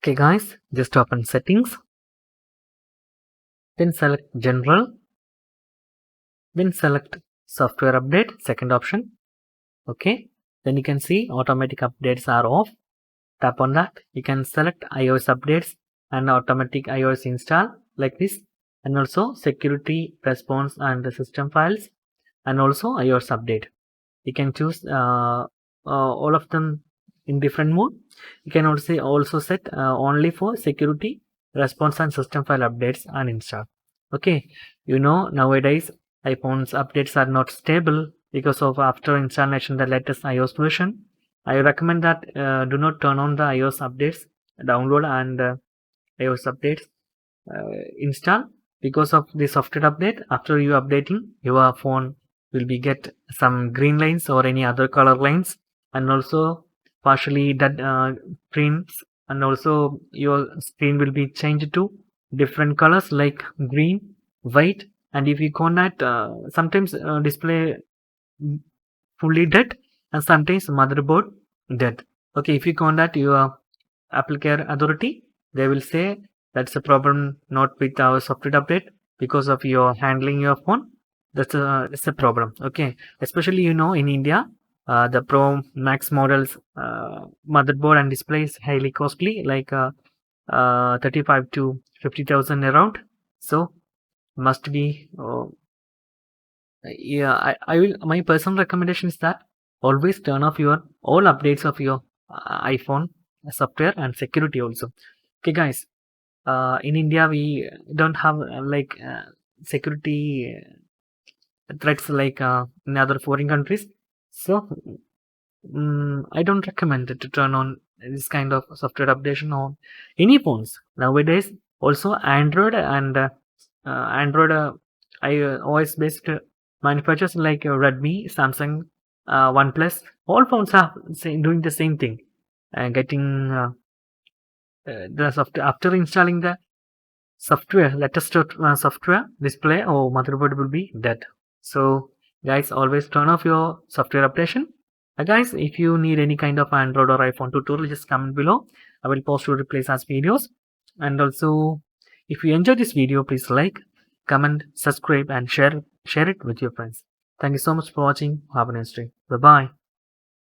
Okay guys, just open settings, then select general, then select software update, second option. Okay, then you can see automatic updates are off. Tap on that. You can select iOS updates and automatic iOS install like this, and also security response and the system files, and also iOS update. You can choose all of them in different mode. You can also set only for security response and system file updates and install. Okay, nowadays iPhone's updates are not stable because of after installation the latest iOS version. I recommend that do not turn on the iOS updates, download and iOS updates install, because of the software update. After you updating, your phone will be get some green lines or any other color lines, and also partially that prints, and also your screen will be changed to different colors like green, white, and if you connect sometimes display fully dead, and sometimes motherboard dead. Okay, if you contact your applicare authority, they will say that's a problem not with our software update, because of your handling your phone. It's a problem. Okay, especially in India, the Pro Max models motherboard and display is highly costly, like 35 to 50,000 around. So must be yeah, I will. My personal recommendation is that always turn off your all updates of your iPhone software and security also. Okay, guys. In India, we don't have security threats like in other foreign countries. So I don't recommend it to turn on this kind of software updation on any phones nowadays. Also, Android and Android OS based manufacturers like Redmi, Samsung, OnePlus, all phones are doing the same thing, getting the software after installing the software, latest software, display or motherboard will be dead. So guys, always turn off your software updation. Guys, if you need any kind of Android or iPhone tutorial, just comment below. I will post to replace as videos. And also, if you enjoyed this video, please like, comment, subscribe, and share it with your friends. Thank you so much for watching. Have a nice day. Bye bye.